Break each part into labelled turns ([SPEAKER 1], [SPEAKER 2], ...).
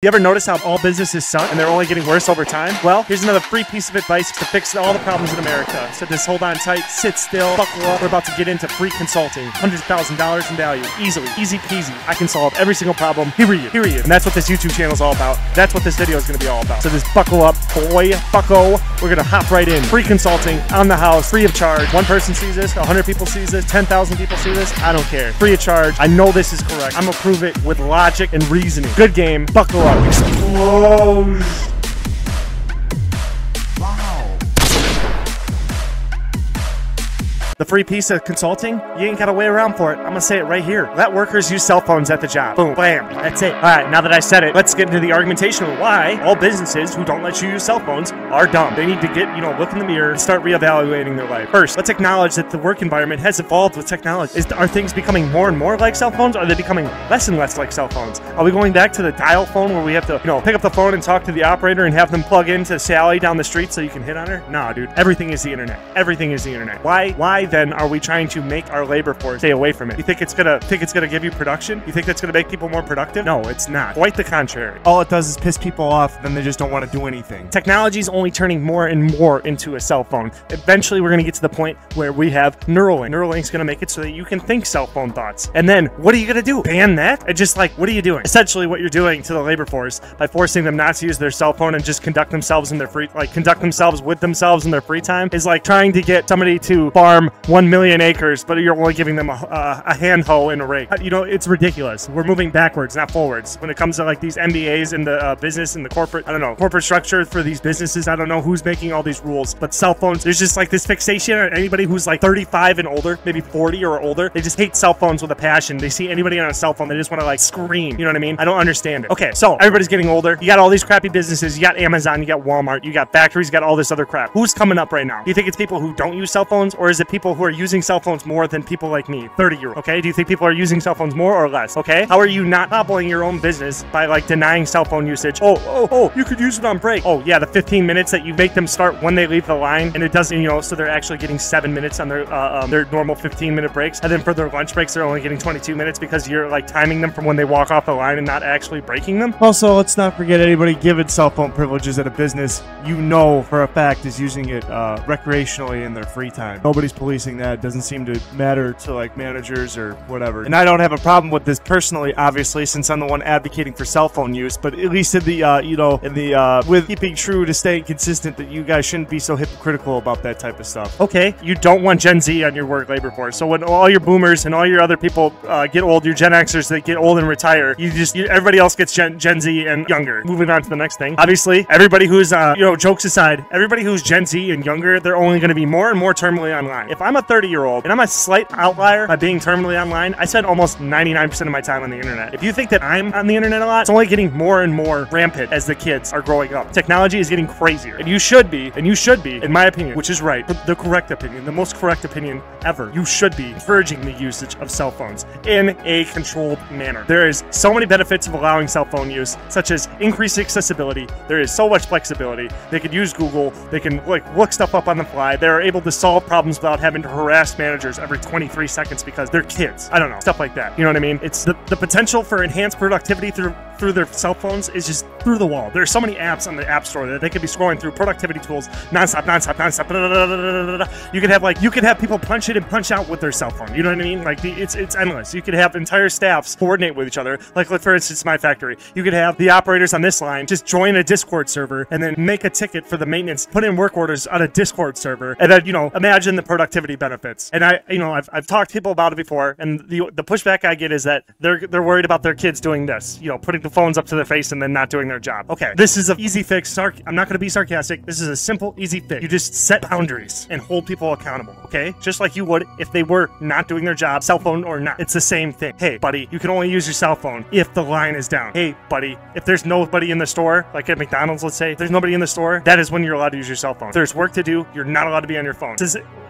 [SPEAKER 1] You ever notice how all businesses suck and they're only getting worse over time? Well, here's another free piece of advice to fix all the problems in America. So just hold on tight, sit still, buckle up. We're about to get into free consulting. $100,000 in value. Easily. Easy peasy. I can solve every single problem. Period. And that's what this YouTube channel is all about. That's what this video is going to be all about. So just buckle up, boy, bucko. We're going to hop right in. Free consulting on the house, free of charge. One person sees this, 100 people sees this, 10,000 people see this. I don't care. Free of charge. I know this is correct. I'm going to prove it with logic and reasoning. Good game. Buckle up. Explode. The free piece of consulting, you ain't gotta wait around for it. I'm gonna say it right here. Let workers use cell phones at the job. Boom, bam, that's it. All right, now that I said it, let's get into the argumentation of why all businesses who don't let you use cell phones are dumb. They need to get, look in the mirror and start reevaluating their life. First, let's acknowledge that the work environment has evolved with technology. Are things becoming more and more like cell phones? Or are they becoming less and less like cell phones? Are we going back to the dial phone where we have to, pick up the phone and talk to the operator and have them plug into Sally down the street so you can hit on her? Nah, dude. Everything is the internet. Everything is the internet. Why then are we trying to make our labor force stay away from it? You think it's gonna give you production? You think that's gonna make people more productive? No, it's not. Quite the contrary. All it does is piss people off, then they just don't want to do anything. Technology is only turning more and more into a cell phone. Eventually, we're gonna get to the point where we have Neuralink. Neuralink's gonna make it so that you can think cell phone thoughts. And then, what are you gonna do? Ban that? And just what are you doing? Essentially, what you're doing to the labor force by forcing them not to use their cell phone and just conduct themselves in their conduct themselves with themselves in their free time is like trying to get somebody to farm 1 million acres, but you're only giving them a hand hoe and a rake. It's ridiculous. We're moving backwards, not forwards. When it comes to these MBAs and the business and the corporate, corporate structure for these businesses, I don't know who's making all these rules, but cell phones, there's just this fixation on anybody who's 35 and older, maybe 40 or older. They just hate cell phones with a passion. They see anybody on a cell phone, they just want to scream. You know what I mean? I don't understand it. Okay, so everybody's getting older. You got all these crappy businesses. You got Amazon, you got Walmart, you got factories, you got all this other crap. Who's coming up right now? Do you think it's people who don't use cell phones, or is it people who are using cell phones more than people like me, 30-year-old? Okay, do you think people are using cell phones more or less? Okay, how are you not toppling your own business by denying cell phone usage? Oh, you could use it on break. Oh yeah, the 15 minutes that you make them start when they leave the line, and it doesn't, so they're actually getting 7 minutes on their normal 15-minute breaks, and then for their lunch breaks they're only getting 22 minutes because you're timing them from when they walk off the line and not actually breaking them. Also, let's not forget anybody given cell phone privileges at a business for a fact is using it recreationally in their free time. Nobody's policing that. It doesn't seem to matter to managers or whatever. And I don't have a problem with this personally, obviously, since I'm the one advocating for cell phone use, but at least in the with keeping true to staying consistent, that you guys shouldn't be so hypocritical about that type of stuff. Okay, you don't want Gen Z on your work labor force. So when all your boomers and all your other people get old, your Gen Xers that get old and retire, everybody else gets Gen Z and younger. Moving on to the next thing. Obviously, everybody who's jokes aside, everybody who's Gen Z and younger, they're only going to be more and more terminally online. If I'm a 30-year-old and I'm a slight outlier by being terminally online, I spend almost 99% of my time on the internet. If you think that I'm on the internet a lot, it's only getting more and more rampant as the kids are growing up. Technology is getting crazier, and you should be, in my opinion, which is right, the correct opinion, the most correct opinion ever, you should be encouraging the usage of cell phones in a controlled manner. There is so many benefits of allowing cell phone use, such as increased accessibility. There is so much flexibility. They can use Google. They can look stuff up on the fly. They're able to solve problems without having to harass managers every 23 seconds because they're kids. I don't know, stuff like that. You know what I mean? It's the potential for enhanced productivity through their cell phones is just through the wall. There's so many apps on the App Store that they could be scrolling through, productivity tools nonstop. You could have people punch in and punch out with their cell phone. You know what I mean? It's endless. You could have entire staffs coordinate with each other. For instance, my factory. You could have the operators on this line just join a Discord server and then make a ticket for the maintenance, put in work orders on a Discord server, and then imagine the productivity benefits. And I've talked to people about it before, and the pushback I get is that they're worried about their kids doing this, putting the phones up to their face and then not doing their job. Okay, this is an easy fix. I'm not going to be sarcastic. This is a simple, easy fix. You just set boundaries and hold people accountable, okay? Just like you would if they were not doing their job, cell phone or not. It's the same thing. Hey, buddy, you can only use your cell phone if the line is down. Hey, buddy, if there's nobody in the store, like at McDonald's, let's say, if there's nobody in the store, that is when you're allowed to use your cell phone. If there's work to do, you're not allowed to be on your phone.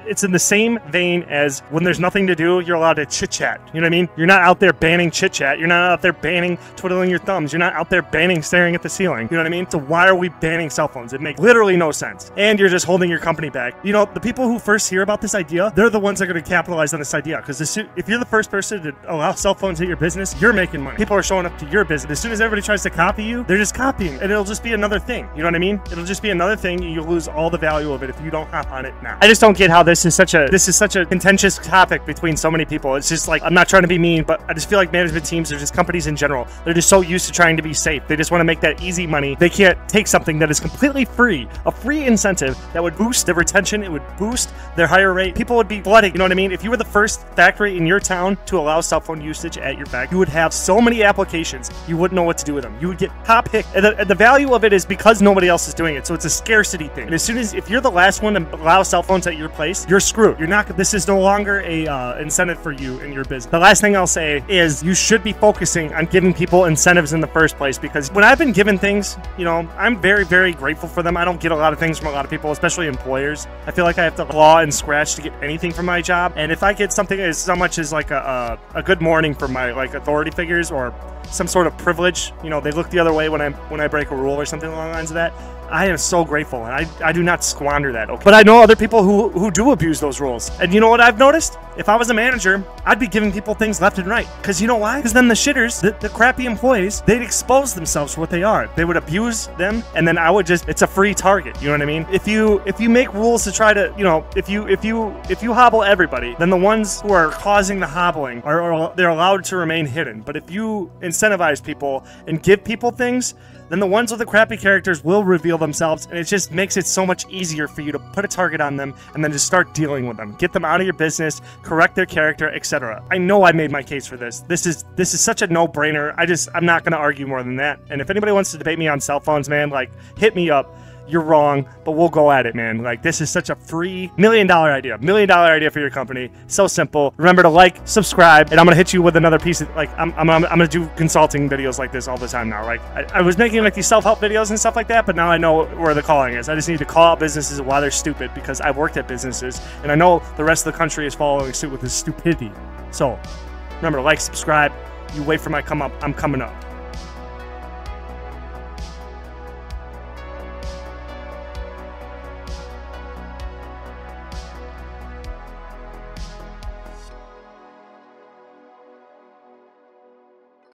[SPEAKER 1] it's in the same vein as when there's nothing to do, you're allowed to chit-chat. You know what I mean? You're not out there banning chit-chat. You're not out there banning twiddling your thumbs. You're not out there banning staring at the ceiling. You know what I mean? So why are we banning cell phones? It makes literally no sense. And you're just holding your company back. You know, the people who first hear about this idea, they're the ones that are going to capitalize on this idea. Because if you're the first person to allow cell phones at your business, you're making money. People are showing up to your business. As soon as everybody tries to copy you, they're just copying. And it'll just be another thing. You know what I mean? It'll just be another thing. You'll lose all the value of it if you don't hop on it now. I just don't get how this is such a contentious topic between so many people. It's just like, I'm not trying to be mean, but I just feel like management teams are just companies in general. They're just so used to trying to be safe. They just want to make that easy money. They can't take something that is completely free, a free incentive that would boost their retention. It would boost their hire rate. People would be flooding. You know what I mean? If you were the first factory in your town to allow cell phone usage at your factory, you would have so many applications, you wouldn't know what to do with them. You would get top picked. And the value of it is because nobody else is doing it. So it's a scarcity thing. And as soon as, if you're the last one to allow cell phones at your place, you're screwed. You're not, this is no longer a incentive for you in your business. The last thing I'll say is you should be focusing on giving people incentives in the first place, because when I've been given things, you know, I'm very, very grateful for them. I don't get a lot of things from a lot of people, especially employers. I feel like I have to claw and scratch to get anything from my job. And if I get something as so much as like a good morning from my like authority figures or some sort of privilege, you know, they look the other way when I break a rule or something along the lines of that, I am so grateful, and I do not squander that, okay? But I know other people who do abuse those rules. And you know what I've noticed? If I was a manager, I'd be giving people things left and right. Because you know why? Because then the shitters, the crappy employees, they'd expose themselves for what they are. They would abuse them, and then I would just, it's a free target, you know what I mean? If you make rules to try to, you know, if you hobble everybody, then the ones who are causing the hobbling they're allowed to remain hidden. But if you incentivize people and give people things, then the ones with the crappy characters will reveal themselves, and it just makes it so much easier for you to put a target on them and then just start dealing with them. Get them out of your business, correct their character, etc. I know I made my case for this. This is such a no-brainer. I'm not going to argue more than that. And if anybody wants to debate me on cell phones, man, like, hit me up. You're wrong, but we'll go at it, man. Like, this is such a free $1 million idea. $1 million idea for your company. So simple. Remember to like, subscribe, and I'm gonna hit you with another piece of, like, I'm gonna do consulting videos like this all the time now. Like, I was making like these self-help videos and stuff like that, but now I know where the calling is. I just need to call out businesses why they're stupid, because I've worked at businesses, and I know the rest of the country is following suit with this stupidity. So remember to like, subscribe. You wait for my come up. I'm coming up.